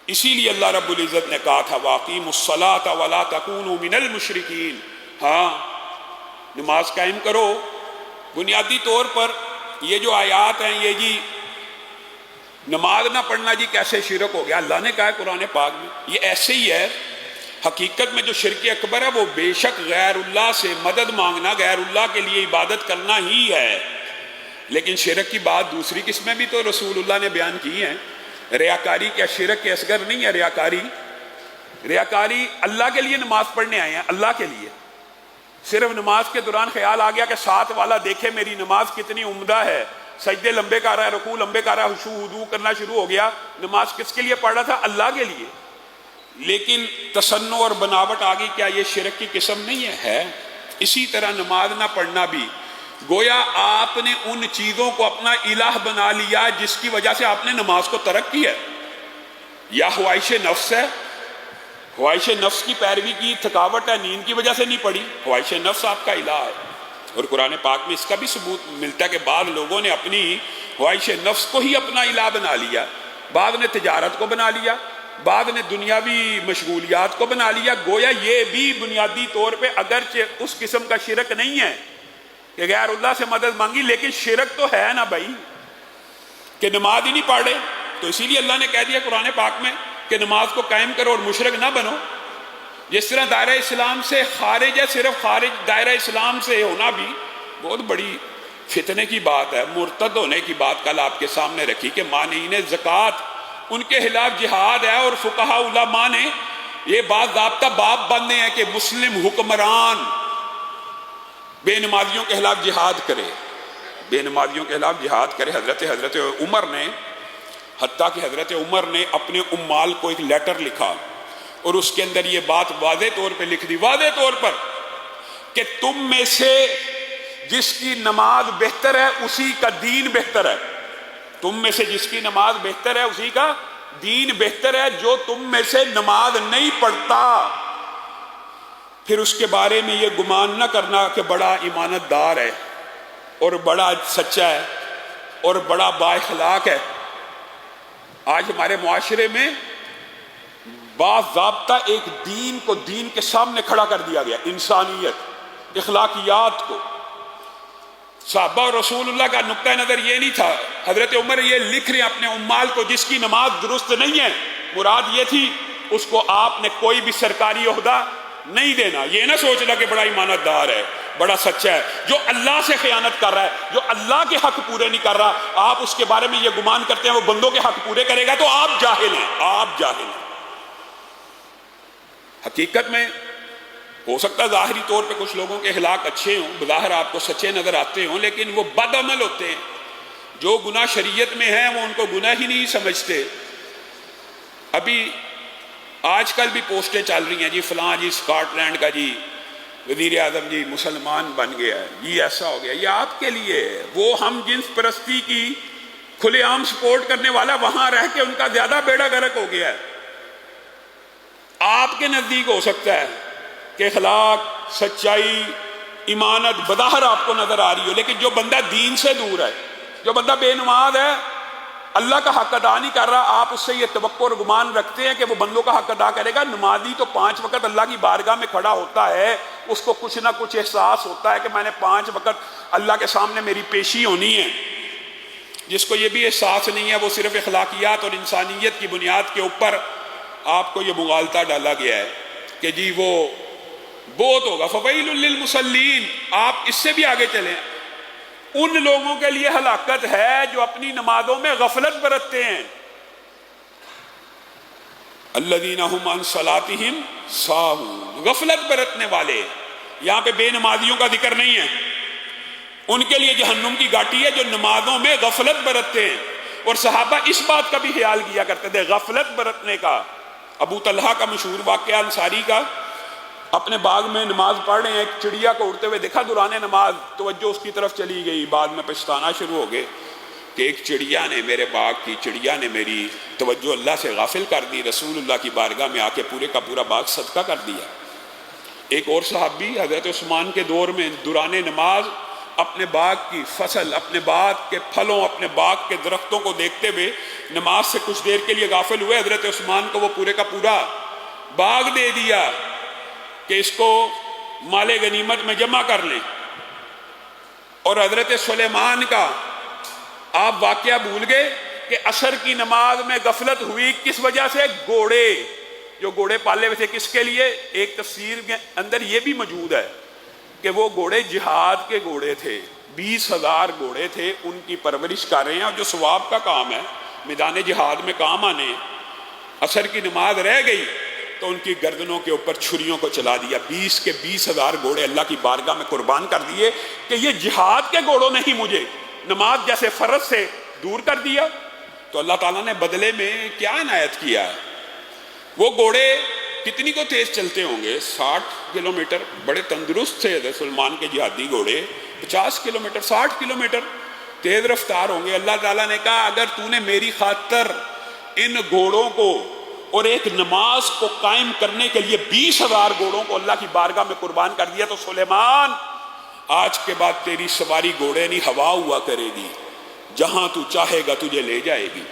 اسی لیے اللہ رب العزت نے کہا تھا وَأَقِیمُوا الصَّلَاةَ وَلَا تَكُونُوا مِنَ الْمُشْرِكِينَ، ہاں نماز قائم کرو۔ بنیادی طور پر یہ جو آیات ہیں یہ جی نماز نہ پڑھنا جی کیسے شرک ہو گیا، اللہ نے کہا ہے قرآن پاک میں، یہ ایسے ہی ہے۔ حقیقت میں جو شرک اکبر ہے وہ بے شک غیر اللہ سے مدد مانگنا، غیر اللہ کے لیے عبادت کرنا ہی ہے، لیکن شرک کی بات دوسری قسمیں بھی تو رسول اللہ نے بیان کی ہیں۔ ریاکاری کیا شرک کے اصغر نہیں ہے؟ ریاکاری اللہ کے لیے نماز پڑھنے آئے ہیں، اللہ کے لیے، صرف نماز کے دوران خیال آ گیا کہ ساتھ والا دیکھے میری نماز کتنی عمدہ ہے، سجدے لمبے کر رہا ہے، رکوع لمبے کر رہا ہے، خشوع وضو کرنا شروع ہو گیا، نماز کس کے لیے پڑھ رہا تھا؟ اللہ کے لیے، لیکن تصنع اور بناوٹ آ گئی، کیا یہ شرک کی قسم نہیں ہے؟ اسی طرح نماز نہ پڑھنا بھی گویا آپ نے ان چیزوں کو اپنا الہ بنا لیا جس کی وجہ سے آپ نے نماز کو ترک کیا ہے، یا خواہش نفس ہے، خواہش نفس کی پیروی کی، تھکاوٹ ہے، نیند کی وجہ سے نہیں پڑھی، خواہش نفس آپ کا الہ ہے۔ اور قرآن پاک میں اس کا بھی ثبوت ملتا ہے کہ بعض لوگوں نے اپنی خواہش نفس کو ہی اپنا الہ بنا لیا، بعض نے تجارت کو بنا لیا، بعض نے دنیاوی مشغولیات کو بنا لیا۔ گویا یہ بھی بنیادی طور پہ اگرچہ اس قسم کا شرک نہیں ہے کہ غیر اللہ سے مدد مانگی، لیکن شرک تو ہے نا بھائی کہ نماز ہی نہیں پڑھے۔ تو اسی لیے اللہ نے کہہ دیا قرآن پاک میں کہ نماز کو قائم کرو اور مشرک نہ بنو۔ جس طرح دائرہ اسلام سے خارج ہے، صرف خارج دائرہ اسلام سے ہونا بھی بہت بڑی فتنے کی بات ہے، مرتد ہونے کی بات کل آپ کے سامنے رکھی کہ مانعین زکوٰۃ ان کے خلاف جہاد ہے، اور فقہاء علماء نے یہ بات ضابطہ باب باندھے ہیں کہ مسلم حکمران بے نمازیوں کے خلاف جہاد کرے، بے نمازیوں کے خلاف جہاد کرے۔ حضرت عمر نے، حتیٰ کہ حضرت عمر نے اپنے عمال کو ایک لیٹر لکھا اور اس کے اندر یہ بات واضح طور پہ لکھ دی، واضح طور پر، کہ تم میں سے جس کی نماز بہتر ہے اسی کا دین بہتر ہے، تم میں سے جس کی نماز بہتر ہے اسی کا دین بہتر ہے، جو تم میں سے نماز نہیں پڑھتا پھر اس کے بارے میں یہ گمان نہ کرنا کہ بڑا ایمانت دار ہے اور بڑا سچا ہے اور بڑا بااخلاق ہے۔ آج ہمارے معاشرے میں باضابطہ ایک دین کو دین کے سامنے کھڑا کر دیا گیا، انسانیت، اخلاقیات کو۔ صحابہ اور رسول اللہ کا نقطہ نظر یہ نہیں تھا۔ حضرت عمر یہ لکھ رہے ہیں اپنے عمال کو جس کی نماز درست نہیں ہے، مراد یہ تھی اس کو آپ نے کوئی بھی سرکاری عہدہ نہیں دینا۔ یہ نہ سوچنا کہ بڑا ایمانت دار ہے، بڑا سچا ہے، جو اللہ سے خیانت کر رہا ہے، جو اللہ کے حق پورے نہیں کر رہا، آپ اس کے بارے میں یہ گمان کرتے ہیں وہ بندوں کے حق پورے کرے گا، تو آپ جاہل ہیں، آپ جاہل ہیں۔ حقیقت میں ہو سکتا ہے ظاہری طور پہ کچھ لوگوں کے اخلاق اچھے ہوں، بظاہر آپ کو سچے نظر آتے ہوں، لیکن وہ بد عمل ہوتے ہیں۔ جو گناہ شریعت میں ہیں وہ ان کو گناہ ہی نہیں سمجھتے۔ ابھی آج کل بھی پوسٹیں چل رہی ہیں جی فلاں جی اسکاٹ لینڈ کا جی وزیر اعظم جی مسلمان بن گیا ہے، یہ ایسا ہو گیا، یہ آپ کے لیے ہے۔ وہ ہم جنس پرستی کی کھلے عام سپورٹ کرنے والا وہاں رہ کے ان کا زیادہ بیڑا غرق ہو گیا ہے۔ آپ کے نزدیک ہو سکتا ہے کہ اخلاق، سچائی، ایمانت بظاہر آپ کو نظر آ رہی ہو، لیکن جو بندہ دین سے دور ہے، جو بندہ بے نماز ہے، اللہ کا حق ادا نہیں کر رہا، آپ اس سے یہ توقع اور گمان رکھتے ہیں کہ وہ بندوں کا حق ادا کرے گا۔ نمازی تو 5 وقت اللہ کی بارگاہ میں کھڑا ہوتا ہے، اس کو کچھ نہ کچھ احساس ہوتا ہے کہ میں نے 5 وقت اللہ کے سامنے میری پیشی ہونی ہے۔ جس کو یہ بھی احساس نہیں ہے وہ صرف اخلاقیات اور انسانیت کی بنیاد کے اوپر آپ کو یہ مغالطہ ڈالا گیا ہے کہ جی وہ بہت ہوگا، فویل للمصلین۔ آپ اس سے بھی آگے چلیں، ان لوگوں کے لیے ہلاکت ہے جو اپنی نمازوں میں غفلت برتتے ہیں۔ الذین هم عن صلاتهم ساہون، غفلت برتنے والے۔ یہاں پہ بے نمازیوں کا ذکر نہیں ہے، ان کے لیے جہنم کی گھاٹی ہے جو نمازوں میں غفلت برتتے ہیں۔ اور صحابہ اس بات کا بھی خیال کیا کرتے تھے، غفلت برتنے کا۔ ابو طلحہ کا مشہور واقعہ انصاری کا، اپنے باغ میں نماز پڑھ رہے ہیں، ایک چڑیا کو اڑتے ہوئے دیکھا دوران نماز، توجہ اس کی طرف چلی گئی، بعد میں پچھتانا شروع ہو گئے کہ ایک چڑیا نے، میرے باغ کی چڑیا نے میری توجہ اللہ سے غافل کر دی، رسول اللہ کی بارگاہ میں آ کے پورے کا پورا باغ صدقہ کر دیا۔ ایک اور صحابی حضرت عثمان کے دور میں دوران نماز اپنے باغ کی فصل، اپنے باغ کے پھلوں، اپنے باغ کے درختوں کو دیکھتے ہوئے نماز سے کچھ دیر کے لیے غافل ہوئے، حضرت عثمان کو وہ پورے کا پورا باغ دے دیا کہ اس کو مال غنیمت میں جمع کر لیں، اور حضرت سلیمان کا آپ واقعہ بھول گئے کہ عصر کی نماز میں غفلت ہوئی کس وجہ سے؟ گھوڑے، جو گھوڑے پالے ہوئے تھے کس کے لیے؟ ایک تفسیر کے اندر یہ بھی موجود ہے کہ وہ گھوڑے جہاد کے گھوڑے تھے، 20,000 گھوڑے تھے، ان کی پرورش کر رہے ہیں، اور جو ثواب کا کام ہے میدان جہاد میں کام آنے، عصر کی نماز رہ گئی تو ان کی گردنوں کے اوپر چھریوں کو چلا دیا، 20 کے 20,000 گھوڑے اللہ کی بارگاہ میں قربان کر دیے کہ یہ جہاد کے گھوڑوں نے ہی مجھے نماز جیسے فرض سے دور کر دیا۔ تو اللہ تعالیٰ نے بدلے میں کیا عنایت کیا ہے؟ وہ گھوڑے کتنی کو تیز چلتے ہوں گے؟ 60 کلومیٹر، بڑے تندرست تھے حضرت سلمان کے جہادی گھوڑے، 50 کلومیٹر 60 کلومیٹر تیز رفتار ہوں گے۔ اللہ تعالیٰ نے کہا اگر تو نے میری خاطر ان گھوڑوں کو اور ایک نماز کو قائم کرنے کے لیے 20,000 گھوڑوں کو اللہ کی بارگاہ میں قربان کر دیا تو سلیمان آج کے بعد تیری سواری گھوڑے نہیں ہوا ہوا کرے گی، جہاں تو چاہے گا تجھے لے جائے گی۔